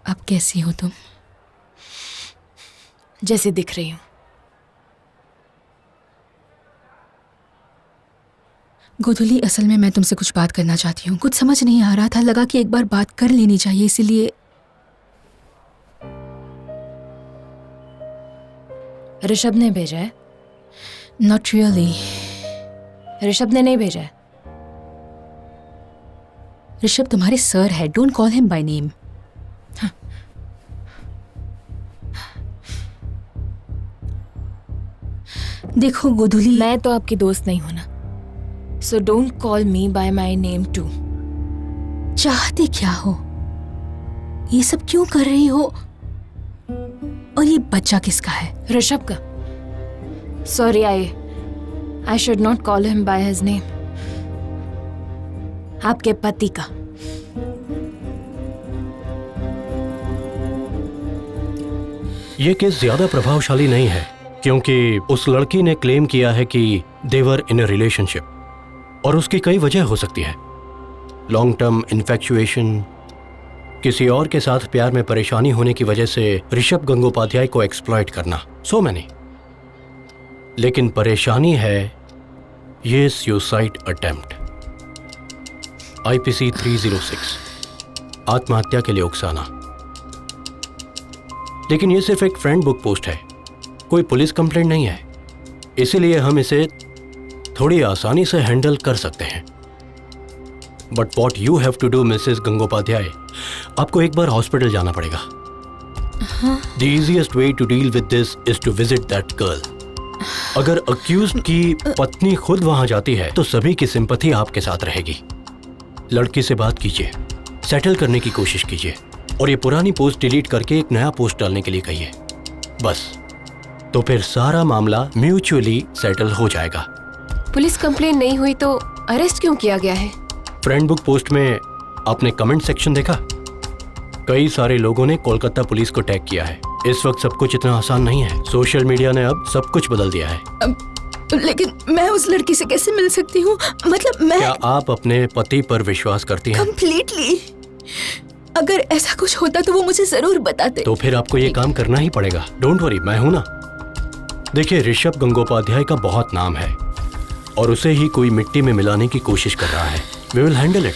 अब कैसी हो तुम? जैसे दिख रही हूँ। गोधुली, असल में मैं तुमसे कुछ बात करना चाहती हूँ। कुछ समझ नहीं आ रहा था, लगा कि एक बार बात कर लेनी चाहिए, इसीलिए। ऋषभ ने भेजा है? Not really. ऋषभ ने नहीं भेजा है? ऋषभ तुम्हारे सर है, don't call him by name. देखो गोधुली, मैं तो आपकी दोस्त नहीं हूं ना, so don't call me by my name too. चाहते क्या हो? ये सब क्यों कर रही हो? और ये बच्चा किसका है? ऋषभ का। Sorry, I should not call him by his name. आपके पति का। ये केस ज्यादा प्रभावशाली नहीं है क्योंकि उस लड़की ने क्लेम किया है कि देवर इन अ रिलेशनशिप और उसकी कई वजह हो सकती है। लॉन्ग टर्म इन्फेक्चुएशन, किसी और के साथ प्यार में परेशानी होने की वजह से ऋषभ गंगोपाध्याय को एक्सप्लॉइट करना, सो मैनी। लेकिन परेशानी है ये सुसाइड अटेम्प्ट, IPC 306, आत्महत्या के लिए उकसाना। लेकिन ये सिर्फ एक फ्रेंड बुक पोस्ट है, कोई पुलिस कंप्लेंट नहीं है, इसीलिए हम इसे थोड़ी आसानी से हैंडल कर सकते हैं। But what you have to do Mrs Gangopadhyay, आपको एक बार हॉस्पिटल जाना पड़ेगा। The easiest way to deal with this is to visit that girl. अगर अक्यूज्ड की पत्नी खुद वहां जाती है तो सभी की सिंपैथी आपके साथ रहेगी। लड़की से बात कीजिए, सेटल करने की कोशिश कीजिए और ये पुरानी पोस्ट डिलीट करके एक नया पोस्ट डालने के लिए कहिए, बस। तो फिर सारा मामला म्यूचुअली सेटल हो जाएगा। पुलिस कंप्लेन नहीं हुई तो अरेस्ट क्यों किया गया है? फ्रेंड बुक पोस्ट में आपने कमेंट सेक्शन देखा? कई सारे लोगों ने कोलकाता पुलिस को टैग किया है। इस वक्त सब कुछ इतना आसान नहीं है, सोशल मीडिया ने अब सब कुछ बदल दिया है। लेकिन मैं उस लड़की से कैसे मिल सकती हूँ? मतलब मैं... क्या आप अपने पति पर विश्वास करती हैं? कंप्लीटली। अगर ऐसा कुछ होता तो वो मुझे जरूर बताते। तो फिर आपको ये काम करना ही पड़ेगा। डोंट वरी, मैं हूं ना। देखिए, ऋषभ गंगोपाध्याय का बहुत नाम है और उसे ही कोई मिट्टी में मिलाने की कोशिश कर रहा है। We will handle it.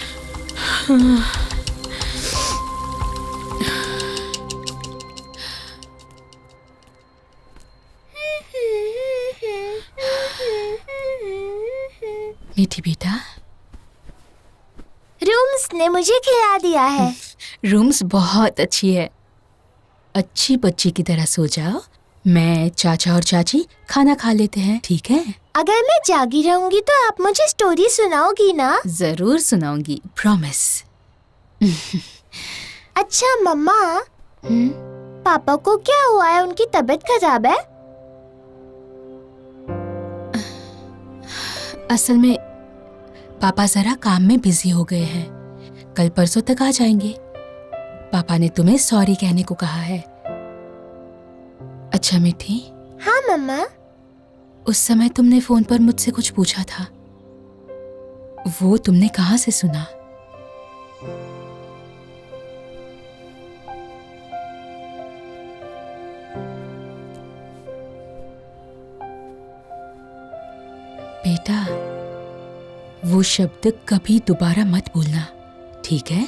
Mithi बेटा, रूम्स ने मुझे खिला दिया है। रूम्स बहुत अच्छी है। अच्छी बच्ची की तरह सो जाओ, मैं, चाचा और चाची खाना खा लेते हैं, ठीक है? अगर मैं जागी रहूंगी तो आप मुझे स्टोरी सुनाओगी ना? जरूर सुनाऊंगी, प्रॉमिस। अच्छा मम्मा, पापा को क्या हुआ है? उनकी तबीयत खराब है? असल में पापा जरा काम में बिजी हो गए हैं, कल परसों तक आ जाएंगे। पापा ने तुम्हें सॉरी कहने को कहा है। अच्छा मीठी। हाँ मम्मा। उस समय तुमने फोन पर मुझसे कुछ पूछा था, वो तुमने कहाँ से सुना? बेटा, वो शब्द कभी दोबारा मत बोलना, ठीक है?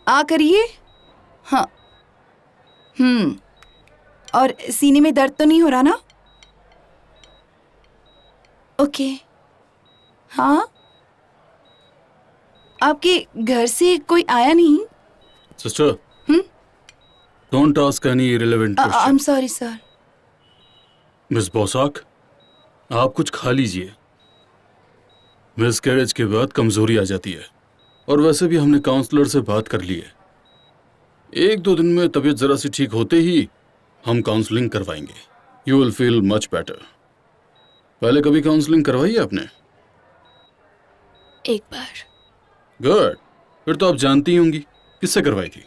आ करिए। हाँ। और सीने में दर्द तो नहीं हो रहा ना? ओके। हाँ, आपके घर से कोई आया नहीं? Sister, don't ask any irrelevant I question. Am sorry sir. Miss Bosak, आप कुछ खा लीजिए। मिसकैरेज के बाद कमजोरी आ जाती है और वैसे भी हमने काउंसलर से बात कर ली है। 1-2 दिन में तबीयत जरा सी ठीक होते ही हम काउंसलिंग करवाएंगे। You will feel much better. पहले कभी काउंसलिंग करवाई है आपने? एक बार। गुड, फिर तो आप जानती ही होंगी। किससे करवाई थी?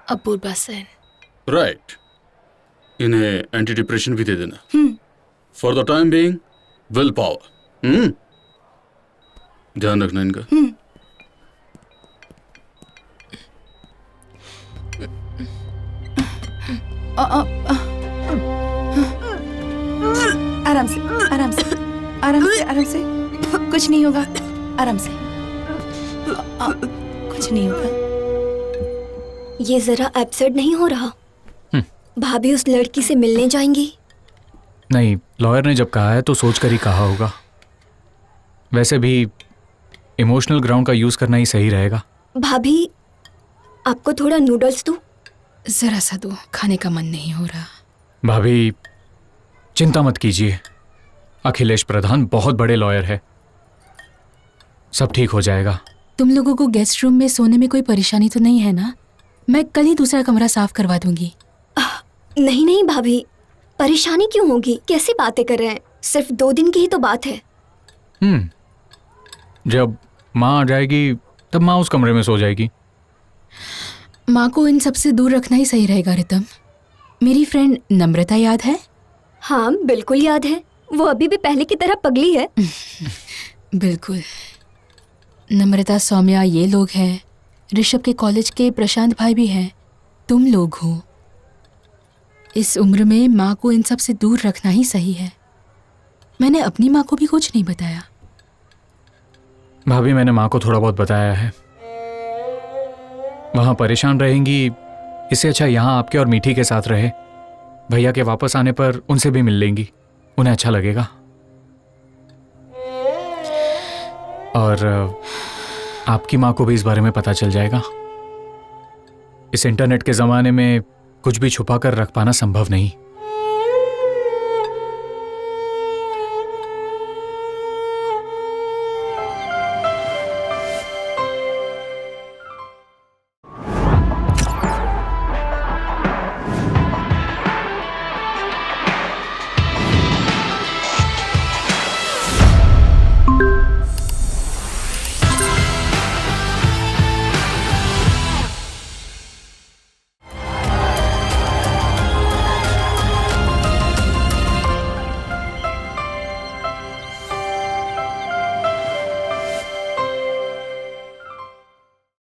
अपूर्वा सेन। राइट। इन्हें एंटी डिप्रेशन भी दे देना। For the time being will power. ध्यान रखना इनका। आराम से आराम से आराम से आराम से, कुछ नहीं होगा, आराम से। कुछ नहीं होगा। ये जरा एब्सर्ड नहीं हो रहा? भाभी उस लड़की से मिलने जाएंगी? नहीं, लॉयर ने जब कहा है तो सोच कर ही कहा होगा। वैसे भी इमोशनल ग्राउंड का यूज करना ही सही रहेगा। भाभी, आपको थोड़ा नूडल्स दूं? जरा सा दो, खाने का मन नहीं हो रहा। भाभी चिंता मत कीजिए, अखिलेश प्रधान बहुत बड़े लॉयर है, सब ठीक हो जाएगा। तुम लोगों को गेस्ट रूम में सोने में कोई परेशानी तो नहीं है ना? मैं कल ही दूसरा कमरा साफ करवा दूंगी। नहीं नहीं भाभी, परेशानी क्यों होगी? कैसी बातें कर रहे हैं? सिर्फ 2 दिन की ही तो बात है। जब माँ आ जाएगी तब माँ उस कमरे में सो जाएगी। माँ को इन सब से दूर रखना ही सही रहेगा रितम। मेरी फ्रेंड नम्रता याद है? हाँ बिल्कुल याद है, वो अभी भी पहले की तरह पगली है। बिल्कुल। नम्रता, सौम्या, ये लोग हैं। ऋषभ के कॉलेज के प्रशांत भाई भी हैं। तुम लोग हो। इस उम्र में माँ को इन सब से दूर रखना ही सही है। मैंने अपनी माँ को भी कुछ नहीं बताया। भाभी मैंने माँ को थोड़ा बहुत बताया है। वहाँ परेशान रहेंगी, इससे अच्छा यहाँ आपके और मीठी के साथ रहे। भैया के वापस आने पर उनसे भी मिल लेंगी, उन्हें अच्छा लगेगा। और आपकी माँ को भी इस बारे में पता चल जाएगा। इस इंटरनेट के ज़माने में कुछ भी छुपा कर रख पाना संभव नहीं।